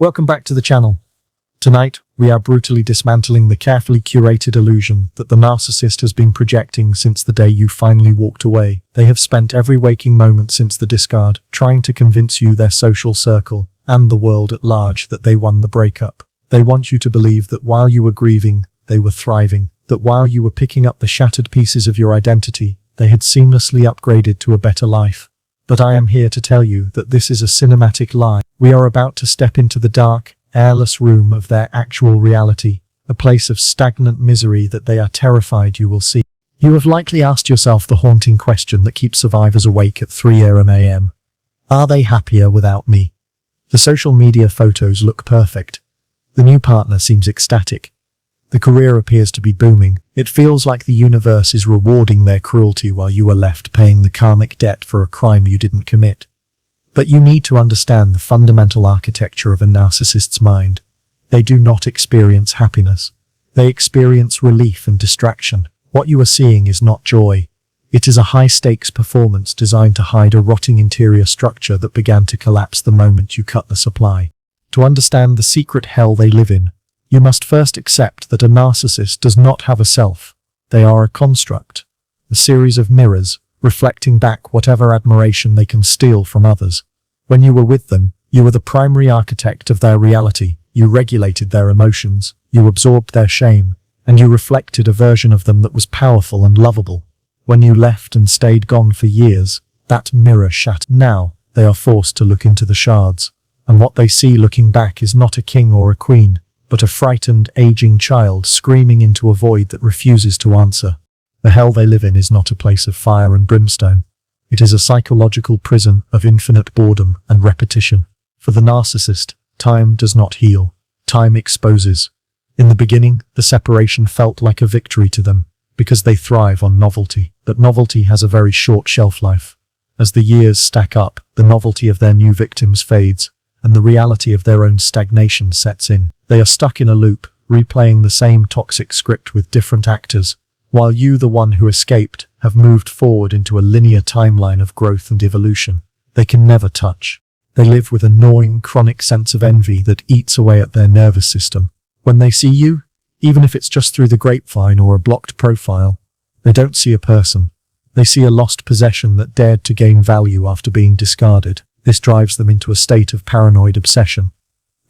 Welcome back to the channel. Tonight, we are brutally dismantling the carefully curated illusion that the narcissist has been projecting since the day you finally walked away. They have spent every waking moment since the discard trying to convince you, their social circle, and the world at large that they won the breakup. They want you to believe that while you were grieving, they were thriving, that while you were picking up the shattered pieces of your identity, they had seamlessly upgraded to a better life. But I am here to tell you that this is a cinematic lie. We are about to step into the dark, airless room of their actual reality, a place of stagnant misery that they are terrified you will see. You have likely asked yourself the haunting question that keeps survivors awake at 3 a.m. Are they happier without me? The social media photos look perfect. The new partner seems ecstatic. The career appears to be booming. It feels like the universe is rewarding their cruelty while you are left paying the karmic debt for a crime you didn't commit. But you need to understand the fundamental architecture of a narcissist's mind. They do not experience happiness. They experience relief and distraction. What you are seeing is not joy. It is a high-stakes performance designed to hide a rotting interior structure that began to collapse the moment you cut the supply. To understand the secret hell they live in, you must first accept that a narcissist does not have a self. They are a construct, a series of mirrors, reflecting back whatever admiration they can steal from others. When you were with them, you were the primary architect of their reality. You regulated their emotions, you absorbed their shame, and you reflected a version of them that was powerful and lovable. When you left and stayed gone for years, that mirror shattered. Now, they are forced to look into the shards, and what they see looking back is not a king or a queen, but a frightened, aging child screaming into a void that refuses to answer. The hell they live in is not a place of fire and brimstone. It is a psychological prison of infinite boredom and repetition. For the narcissist, time does not heal. Time exposes. In the beginning, the separation felt like a victory to them, because they thrive on novelty. But novelty has a very short shelf life. As the years stack up, the novelty of their new victims fades, and the reality of their own stagnation sets in. They are stuck in a loop, replaying the same toxic script with different actors, while you, the one who escaped, have moved forward into a linear timeline of growth and evolution. They can never touch. They live with a gnawing, chronic sense of envy that eats away at their nervous system. When they see you, even if it's just through the grapevine or a blocked profile, they don't see a person. They see a lost possession that dared to gain value after being discarded. This drives them into a state of paranoid obsession.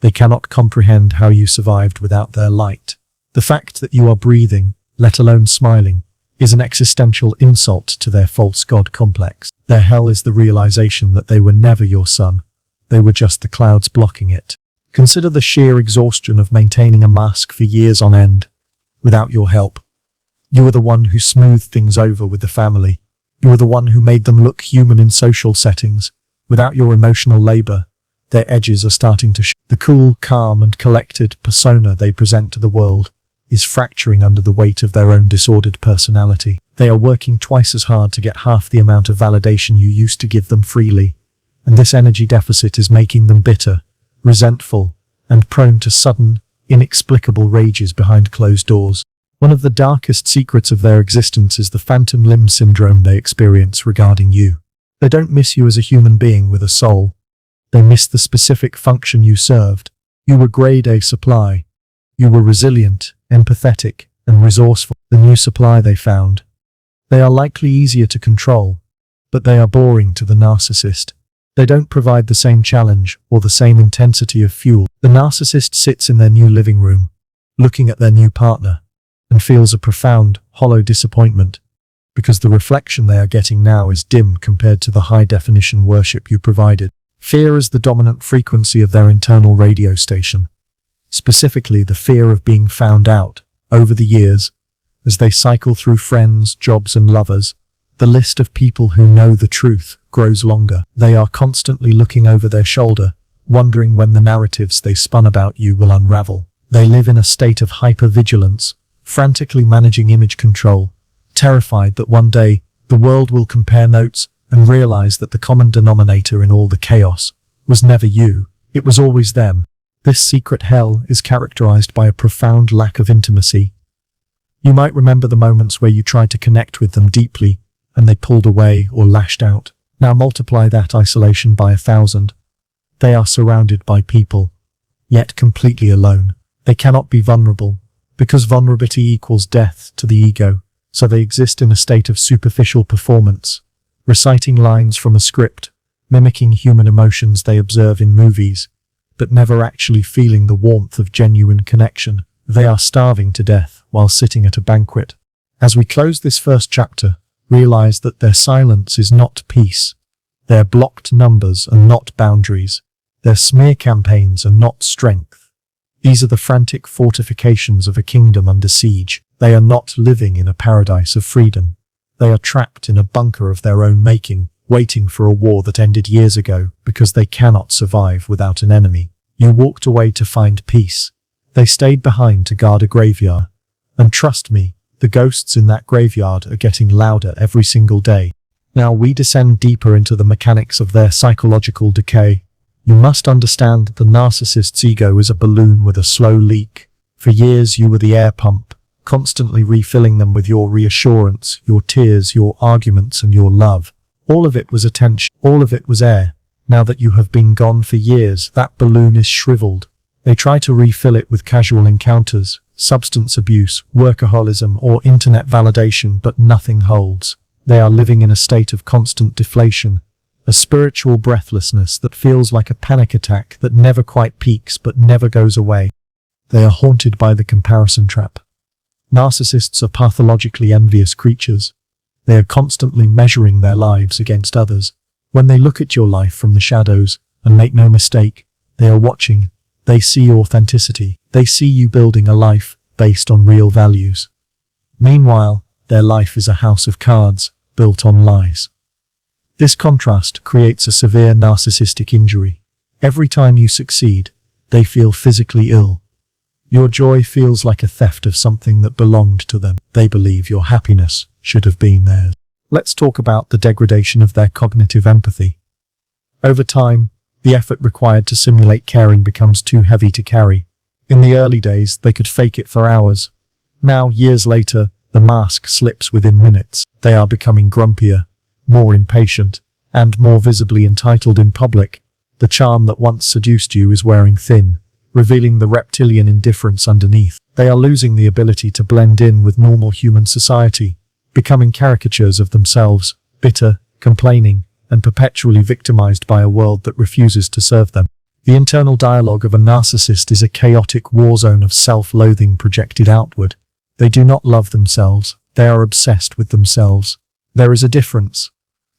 They cannot comprehend how you survived without their light. The fact that you are breathing, let alone smiling, is an existential insult to their false god complex. Their hell is the realization that they were never your sun. They were just the clouds blocking it. Consider the sheer exhaustion of maintaining a mask for years on end, without your help. You were the one who smoothed things over with the family. You were the one who made them look human in social settings. Without your emotional labor, their edges are starting to show. The cool, calm, and collected persona they present to the world is fracturing under the weight of their own disordered personality. They are working twice as hard to get half the amount of validation you used to give them freely, and this energy deficit is making them bitter, resentful, and prone to sudden, inexplicable rages behind closed doors. One of the darkest secrets of their existence is the phantom limb syndrome they experience regarding you. They don't miss you as a human being with a soul. They miss the specific function you served. You were grade A supply. You were resilient, empathetic, and resourceful. The new supply they found. They are likely easier to control, but they are boring to the narcissist. They don't provide the same challenge or the same intensity of fuel. The narcissist sits in their new living room, looking at their new partner, and feels a profound, hollow disappointment, because the reflection they are getting now is dim compared to the high-definition worship you provided. Fear is the dominant frequency of their internal radio station, specifically the fear of being found out. Over the years, as they cycle through friends, jobs, and lovers, the list of people who know the truth grows longer. They are constantly looking over their shoulder, wondering when the narratives they spun about you will unravel. They live in a state of hypervigilance, frantically managing image control, terrified that one day the world will compare notes and realize that the common denominator in all the chaos was never you, it was always them. This secret hell is characterized by a profound lack of intimacy. You might remember the moments where you tried to connect with them deeply and they pulled away or lashed out. Now multiply that isolation by 1,000. They are surrounded by people, yet completely alone. They cannot be vulnerable, because vulnerability equals death to the ego, so they exist in a state of superficial performance, reciting lines from a script, mimicking human emotions they observe in movies, but never actually feeling the warmth of genuine connection. They are starving to death while sitting at a banquet. As we close this first chapter, realize that their silence is not peace. Their blocked numbers are not boundaries. Their smear campaigns are not strength. These are the frantic fortifications of a kingdom under siege. They are not living in a paradise of freedom. They are trapped in a bunker of their own making, waiting for a war that ended years ago because they cannot survive without an enemy. You walked away to find peace. They stayed behind to guard a graveyard. And trust me, the ghosts in that graveyard are getting louder every single day. Now we descend deeper into the mechanics of their psychological decay. You must understand that the narcissist's ego is a balloon with a slow leak. For years you were the air pump, constantly refilling them with your reassurance, your tears, your arguments, and your love. All of it was attention, all of it was air. Now that you have been gone for years, that balloon is shriveled. They try to refill it with casual encounters, substance abuse, workaholism, or internet validation, but nothing holds. They are living in a state of constant deflation, a spiritual breathlessness that feels like a panic attack that never quite peaks but never goes away. They are haunted by the comparison trap. Narcissists are pathologically envious creatures. They are constantly measuring their lives against others. When they look at your life from the shadows, and make no mistake, they are watching. They see authenticity. They see you building a life based on real values. Meanwhile, their life is a house of cards, built on lies. This contrast creates a severe narcissistic injury. Every time you succeed, they feel physically ill. Your joy feels like a theft of something that belonged to them. They believe your happiness should have been theirs. Let's talk about the degradation of their cognitive empathy. Over time, the effort required to simulate caring becomes too heavy to carry. In the early days, they could fake it for hours. Now, years later, the mask slips within minutes. They are becoming grumpier, more impatient, and more visibly entitled in public. The charm that once seduced you is wearing thin, revealing the reptilian indifference underneath. They are losing the ability to blend in with normal human society, becoming caricatures of themselves, bitter, complaining, and perpetually victimized by a world that refuses to serve them. The internal dialogue of a narcissist is a chaotic war zone of self-loathing projected outward. They do not love themselves. They are obsessed with themselves. There is a difference.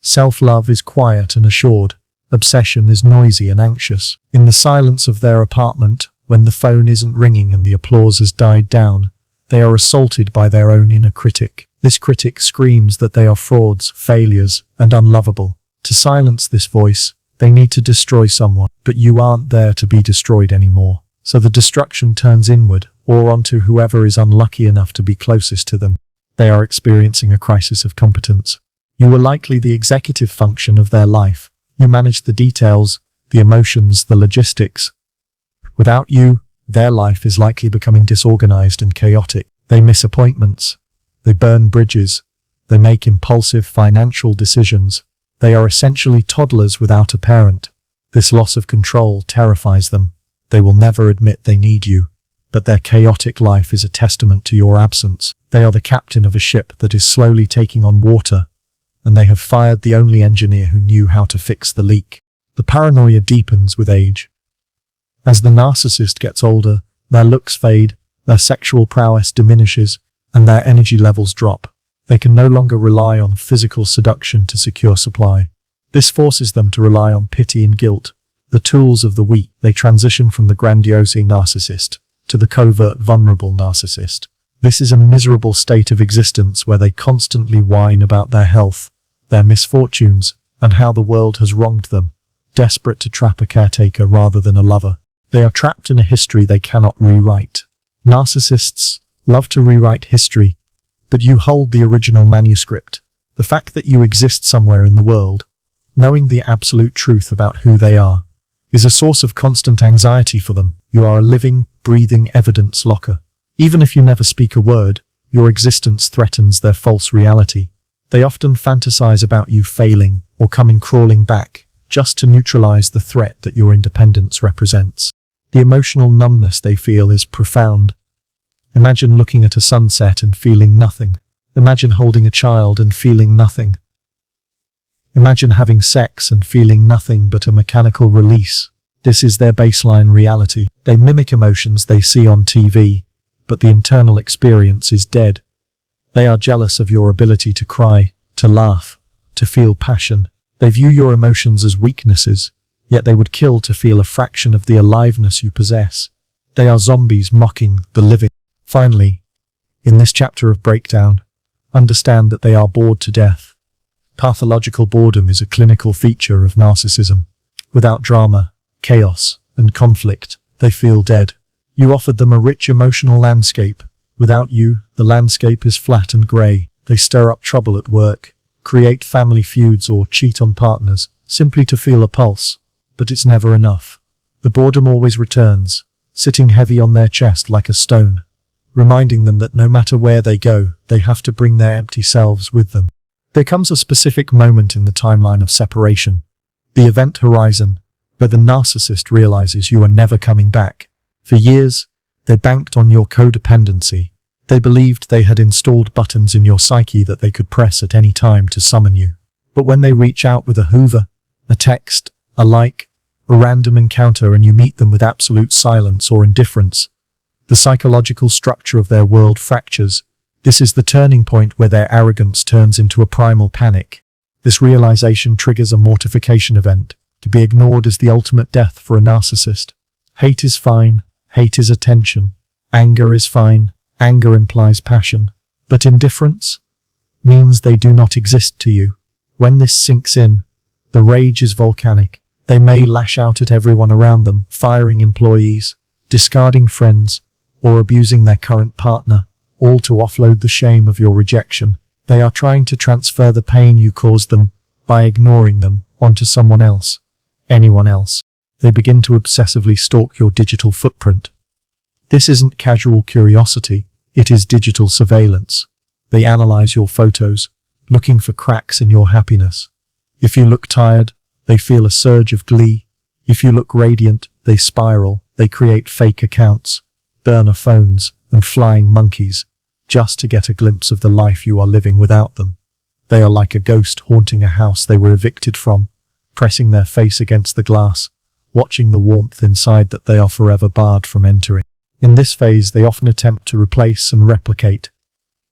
Self-love is quiet and assured. Obsession is noisy and anxious. In the silence of their apartment, when the phone isn't ringing and the applause has died down, they are assaulted by their own inner critic. This critic screams that they are frauds, failures, and unlovable. To silence this voice, they need to destroy someone, but you aren't there to be destroyed anymore. So the destruction turns inward, or onto whoever is unlucky enough to be closest to them. They are experiencing a crisis of competence. You were likely the executive function of their life. You managed the details, the emotions, the logistics. Without you, their life is likely becoming disorganized and chaotic. They miss appointments. They burn bridges. They make impulsive financial decisions. They are essentially toddlers without a parent. This loss of control terrifies them. They will never admit they need you, but their chaotic life is a testament to your absence. They are the captain of a ship that is slowly taking on water, and they have fired the only engineer who knew how to fix the leak. The paranoia deepens with age. As the narcissist gets older, their looks fade, their sexual prowess diminishes, and their energy levels drop. They can no longer rely on physical seduction to secure supply. This forces them to rely on pity and guilt, the tools of the weak. They transition from the grandiose narcissist to the covert, vulnerable narcissist. This is a miserable state of existence where they constantly whine about their health, their misfortunes, and how the world has wronged them, desperate to trap a caretaker rather than a lover. They are trapped in a history they cannot rewrite. Narcissists love to rewrite history, but you hold the original manuscript. The fact that you exist somewhere in the world, knowing the absolute truth about who they are, is a source of constant anxiety for them. You are a living, breathing evidence locker. Even if you never speak a word, your existence threatens their false reality. They often fantasize about you failing or coming crawling back, just to neutralize the threat that your independence represents. The emotional numbness they feel is profound. Imagine looking at a sunset and feeling nothing. Imagine holding a child and feeling nothing. Imagine having sex and feeling nothing but a mechanical release. This is their baseline reality. They mimic emotions they see on TV, but the internal experience is dead. They are jealous of your ability to cry, to laugh, to feel passion. They view your emotions as weaknesses, yet they would kill to feel a fraction of the aliveness you possess. They are zombies mocking the living. Finally, in this chapter of breakdown, understand that they are bored to death. Pathological boredom is a clinical feature of narcissism. Without drama, chaos, and conflict, they feel dead. You offered them a rich emotional landscape. Without you, the landscape is flat and grey. They stir up trouble at work, create family feuds or cheat on partners, simply to feel a pulse. But it's never enough. The boredom always returns, sitting heavy on their chest like a stone, reminding them that no matter where they go, they have to bring their empty selves with them. There comes a specific moment in the timeline of separation, the event horizon, where the narcissist realizes you are never coming back. For years, they banked on your codependency. They believed they had installed buttons in your psyche that they could press at any time to summon you. But when they reach out with a hoover, a text, a like, a random encounter, and you meet them with absolute silence or indifference, the psychological structure of their world fractures. This is the turning point where their arrogance turns into a primal panic. This realization triggers a mortification event. To be ignored is the ultimate death for a narcissist. Hate is fine. Hate is attention. Anger is fine. Anger implies passion. But indifference means they do not exist to you. When this sinks in, the rage is volcanic. They may lash out at everyone around them, firing employees, discarding friends, or abusing their current partner, all to offload the shame of your rejection. They are trying to transfer the pain you caused them by ignoring them onto someone else, anyone else. They begin to obsessively stalk your digital footprint. This isn't casual curiosity, it is digital surveillance. They analyze your photos, looking for cracks in your happiness. If you look tired, they feel a surge of glee. If you look radiant, they spiral. They create fake accounts, burner phones, and flying monkeys, just to get a glimpse of the life you are living without them. They are like a ghost haunting a house they were evicted from, pressing their face against the glass, watching the warmth inside that they are forever barred from entering. In this phase, they often attempt to replace and replicate.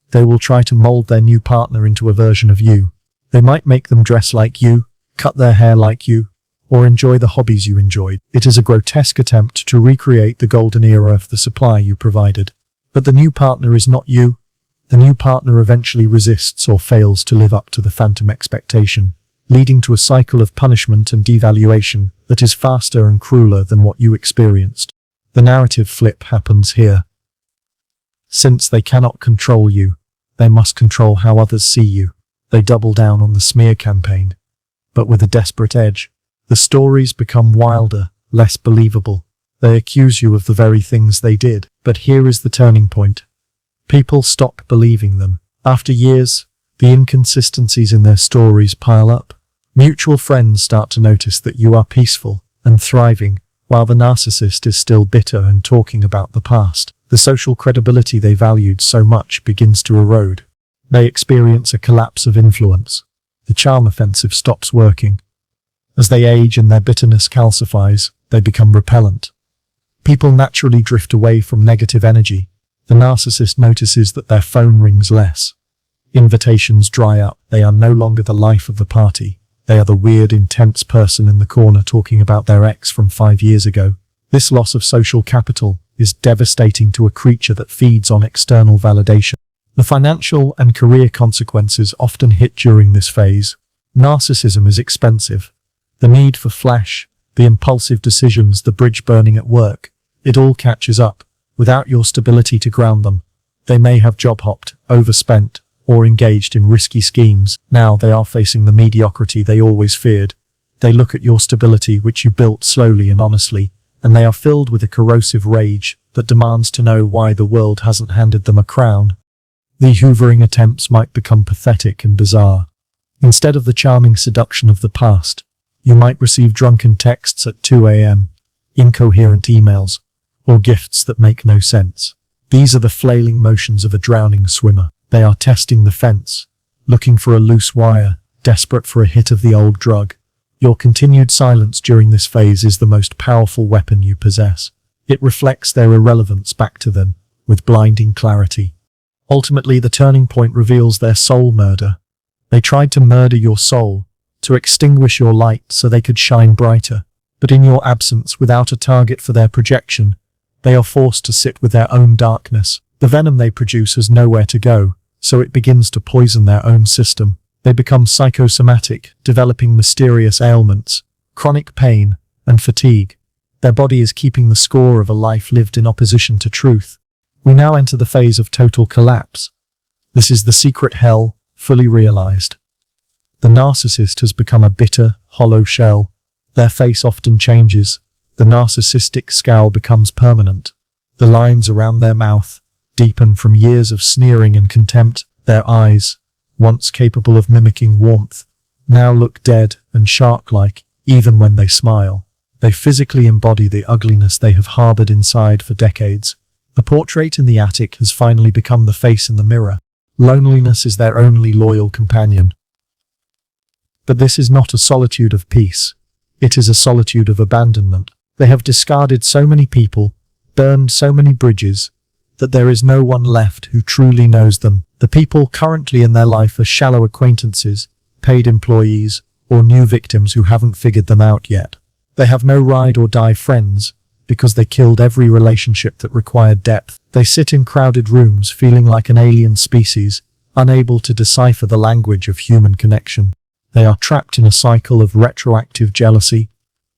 They will try to mold their new partner into a version of you. They might make them dress like you, cut their hair like you, or enjoy the hobbies you enjoyed. It is a grotesque attempt to recreate the golden era of the supply you provided. But the new partner is not you. The new partner eventually resists or fails to live up to the phantom expectation, leading to a cycle of punishment and devaluation that is faster and crueler than what you experienced. The narrative flip happens here. Since they cannot control you, they must control how others see you. They double down on the smear campaign, but with a desperate edge. The stories become wilder, less believable. They accuse you of the very things they did. But here is the turning point. People stop believing them. After years, the inconsistencies in their stories pile up. Mutual friends start to notice that you are peaceful and thriving, while the narcissist is still bitter and talking about the past. The social credibility they valued so much begins to erode. They experience a collapse of influence. The charm offensive stops working. As they age and their bitterness calcifies, they become repellent. People naturally drift away from negative energy. The narcissist notices that their phone rings less. Invitations dry up. They are no longer the life of the party. They are the weird, intense person in the corner talking about their ex from 5 years ago. This loss of social capital is devastating to a creature that feeds on external validation. The financial and career consequences often hit during this phase. Narcissism is expensive. The need for flash, the impulsive decisions, the bridge burning at work, it all catches up. Without your stability to ground them, they may have job hopped, overspent, or engaged in risky schemes. Now they are facing the mediocrity they always feared. They look at your stability, which you built slowly and honestly, and they are filled with a corrosive rage that demands to know why the world hasn't handed them a crown. The hoovering attempts might become pathetic and bizarre. Instead of the charming seduction of the past, you might receive drunken texts at 2 a.m., incoherent emails, or gifts that make no sense. These are the flailing motions of a drowning swimmer. They are testing the fence, looking for a loose wire, desperate for a hit of the old drug. Your continued silence during this phase is the most powerful weapon you possess. It reflects their irrelevance back to them with blinding clarity. Ultimately, the turning point reveals their soul murder. They tried to murder your soul, to extinguish your light so they could shine brighter. But in your absence, without a target for their projection, they are forced to sit with their own darkness. The venom they produce has nowhere to go, so it begins to poison their own system. They become psychosomatic, developing mysterious ailments, chronic pain, and fatigue. Their body is keeping the score of a life lived in opposition to truth. We now enter the phase of total collapse. This is the secret hell, fully realized. The narcissist has become a bitter, hollow shell. Their face often changes. The narcissistic scowl becomes permanent. The lines around their mouth deepen from years of sneering and contempt. Their eyes, once capable of mimicking warmth, now look dead and shark-like, even when they smile. They physically embody the ugliness they have harbored inside for decades. The portrait in the attic has finally become the face in the mirror. Loneliness is their only loyal companion. But this is not a solitude of peace. It is a solitude of abandonment. They have discarded so many people, burned so many bridges, that there is no one left who truly knows them. The people currently in their life are shallow acquaintances, paid employees, or new victims who haven't figured them out yet. They have no ride or die friends, because they killed every relationship that required depth. They sit in crowded rooms feeling like an alien species, unable to decipher the language of human connection. They are trapped in a cycle of retroactive jealousy.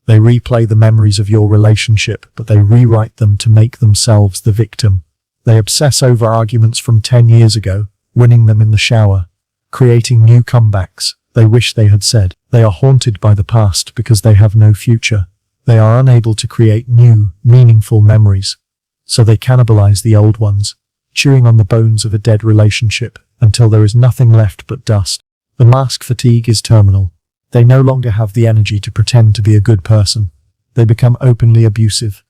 They replay the memories of your relationship, but they rewrite them to make themselves the victim. They obsess over arguments from 10 years ago, winning them in the shower, creating new comebacks they wish they had said. They are haunted by the past because they have no future. They are unable to create new, meaningful memories, so they cannibalize the old ones, chewing on the bones of a dead relationship until there is nothing left but dust. The mask fatigue is terminal. They no longer have the energy to pretend to be a good person. They become openly abusive,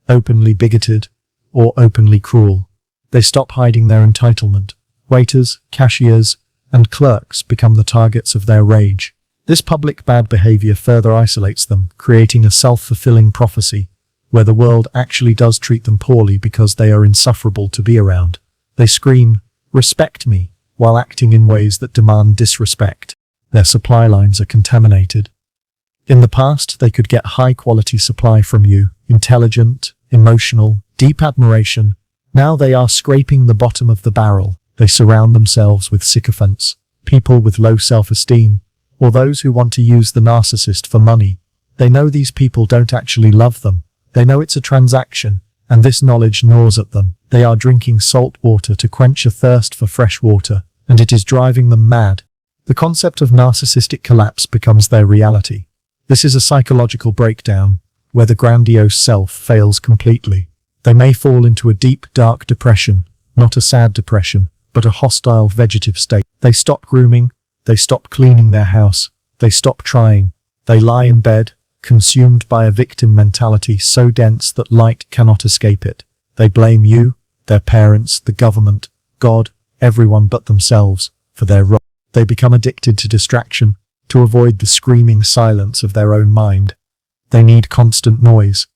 openly bigoted, or openly cruel. They stop hiding their entitlement. Waiters, cashiers, and clerks become the targets of their rage. This public bad behavior further isolates them, creating a self-fulfilling prophecy, where the world actually does treat them poorly because they are insufferable to be around. They scream, "Respect me," while acting in ways that demand disrespect. Their supply lines are contaminated. In the past, they could get high-quality supply from you, intelligent, emotional, deep admiration. Now they are scraping the bottom of the barrel. They surround themselves with sycophants, people with low self-esteem, or those who want to use the narcissist for money. They know these people don't actually love them. They know it's a transaction, and this knowledge gnaws at them. They are drinking salt water to quench a thirst for fresh water, and it is driving them mad. The concept of narcissistic collapse becomes their reality. This is a psychological breakdown, where the grandiose self fails completely. They may fall into a deep, dark depression, not a sad depression, but a hostile vegetative state. They stop grooming, they stop cleaning their house, they stop trying. They lie in bed, consumed by a victim mentality so dense that light cannot escape it. They blame you, their parents, the government, God, everyone but themselves, for their wrong. They become addicted to distraction, to avoid the screaming silence of their own mind. They need constant noise.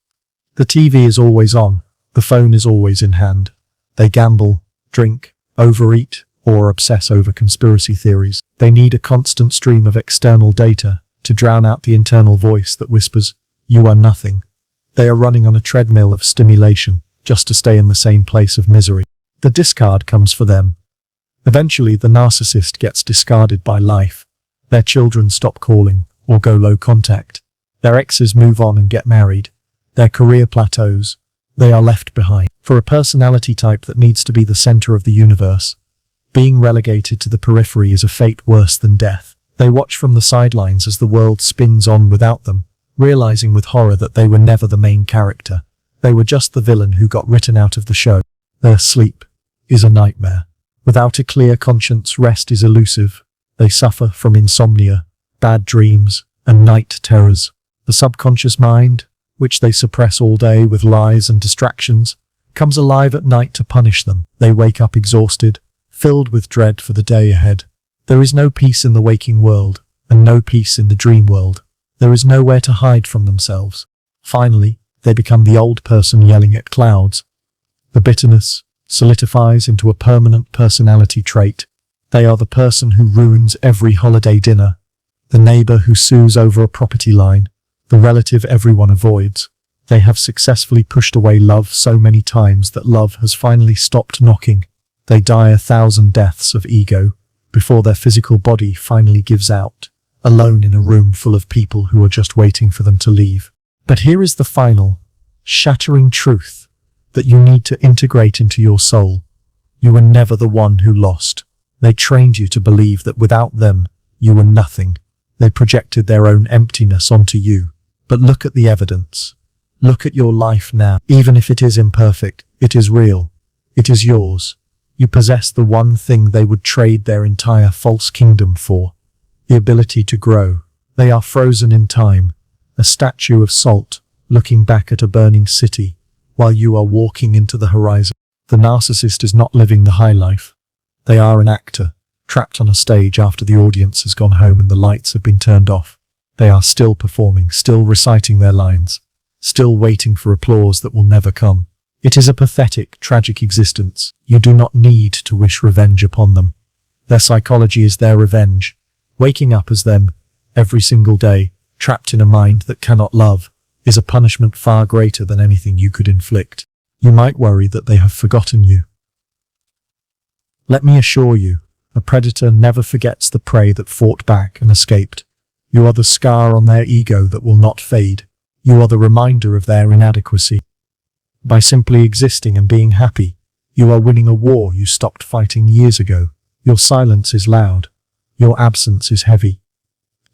The TV is always on, the phone is always in hand. They gamble, drink, overeat, or obsess over conspiracy theories. They need a constant stream of external data to drown out the internal voice that whispers, "You are nothing." They are running on a treadmill of stimulation, just to stay in the same place of misery. The discard comes for them. Eventually, the narcissist gets discarded by life. Their children stop calling, or go low contact. Their exes move on and get married. Their career plateaus. They are left behind. For a personality type that needs to be the center of the universe, being relegated to the periphery is a fate worse than death. They watch from the sidelines as the world spins on without them, realizing with horror that they were never the main character. They were just the villain who got written out of the show. Their sleep is a nightmare. Without a clear conscience, rest is elusive. They suffer from insomnia, bad dreams, and night terrors. The subconscious mind, which they suppress all day with lies and distractions, comes alive at night to punish them. They wake up exhausted, filled with dread for the day ahead. There is no peace in the waking world, and no peace in the dream world. There is nowhere to hide from themselves. Finally, they become the old person yelling at clouds. The bitterness solidifies into a permanent personality trait. They are the person who ruins every holiday dinner, the neighbor who sues over a property line, the relative everyone avoids. They have successfully pushed away love so many times that love has finally stopped knocking. They die 1,000 deaths of ego before their physical body finally gives out, alone in a room full of people who are just waiting for them to leave. But here is the final, shattering truth that you need to integrate into your soul. You were never the one who lost. They trained you to believe that without them, you were nothing. They projected their own emptiness onto you. But look at the evidence. Look at your life now. Even if it is imperfect, it is real. It is yours. You possess the one thing they would trade their entire false kingdom for: the ability to grow. They are frozen in time, a statue of salt, looking back at a burning city, while you are walking into the horizon. The narcissist is not living the high life. They are an actor, trapped on a stage after the audience has gone home and the lights have been turned off. They are still performing, still reciting their lines, still waiting for applause that will never come. It is a pathetic, tragic existence. You do not need to wish revenge upon them. Their psychology is their revenge. Waking up as them, every single day, trapped in a mind that cannot love, is a punishment far greater than anything you could inflict. You might worry that they have forgotten you. Let me assure you, a predator never forgets the prey that fought back and escaped. You are the scar on their ego that will not fade. You are the reminder of their inadequacy. By simply existing and being happy, you are winning a war you stopped fighting years ago. Your silence is loud. Your absence is heavy.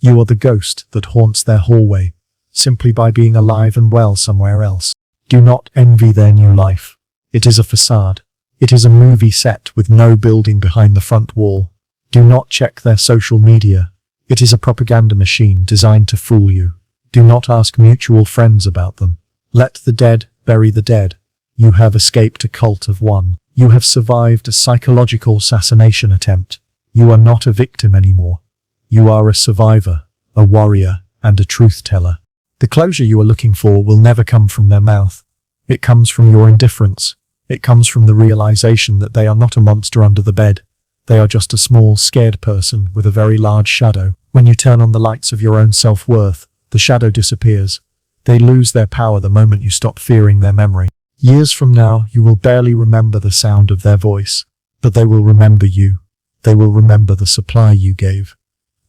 You are the ghost that haunts their hallway, simply by being alive and well somewhere else. Do not envy their new life. It is a facade. It is a movie set with no building behind the front wall. Do not check their social media. It is a propaganda machine designed to fool you. Do not ask mutual friends about them. Let the dead bury the dead. You have escaped a cult of one. You have survived a psychological assassination attempt. You are not a victim anymore. You are a survivor, a warrior, and a truth teller. The closure you are looking for will never come from their mouth. It comes from your indifference. It comes from the realization that they are not a monster under the bed. They are just a small, scared person with a very large shadow. When you turn on the lights of your own self-worth, the shadow disappears. They lose their power the moment you stop fearing their memory. Years from now, you will barely remember the sound of their voice, but they will remember you. They will remember the supply you gave.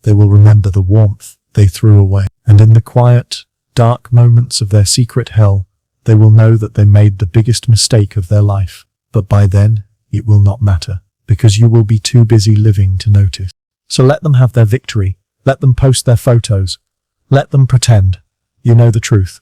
They will remember the warmth they threw away. And in the quiet, dark moments of their secret hell, they will know that they made the biggest mistake of their life. But by then, it will not matter, because you will be too busy living to notice. So let them have their victory. Let them post their photos. Let them pretend. You know the truth.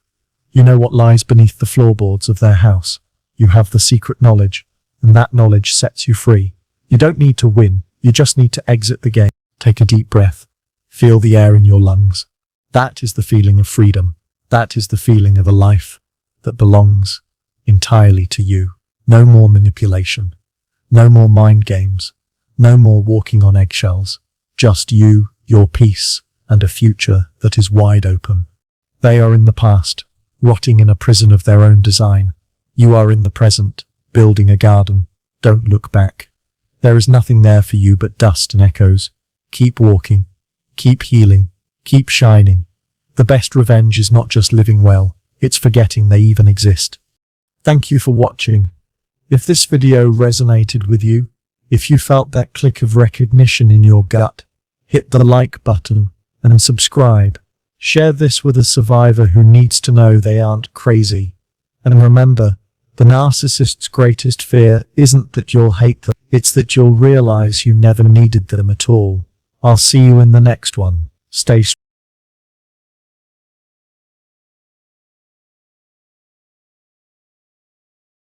You know what lies beneath the floorboards of their house. You have the secret knowledge, and that knowledge sets you free. You don't need to win. You just need to exit the game. Take a deep breath. Feel the air in your lungs. That is the feeling of freedom. That is the feeling of a life that belongs entirely to you. No more manipulation. No more mind games. No more walking on eggshells. Just you, your peace, and a future that is wide open. They are in the past, rotting in a prison of their own design. You are in the present, building a garden. Don't look back. There is nothing there for you but dust and echoes. Keep walking. Keep healing. Keep shining. The best revenge is not just living well, it's forgetting they even exist. Thank you for watching. If this video resonated with you, if you felt that click of recognition in your gut, hit the like button and subscribe. Share this with a survivor who needs to know they aren't crazy. And remember, the narcissist's greatest fear isn't that you'll hate them, it's that you'll realize you never needed them at all. I'll see you in the next one. Stay strong.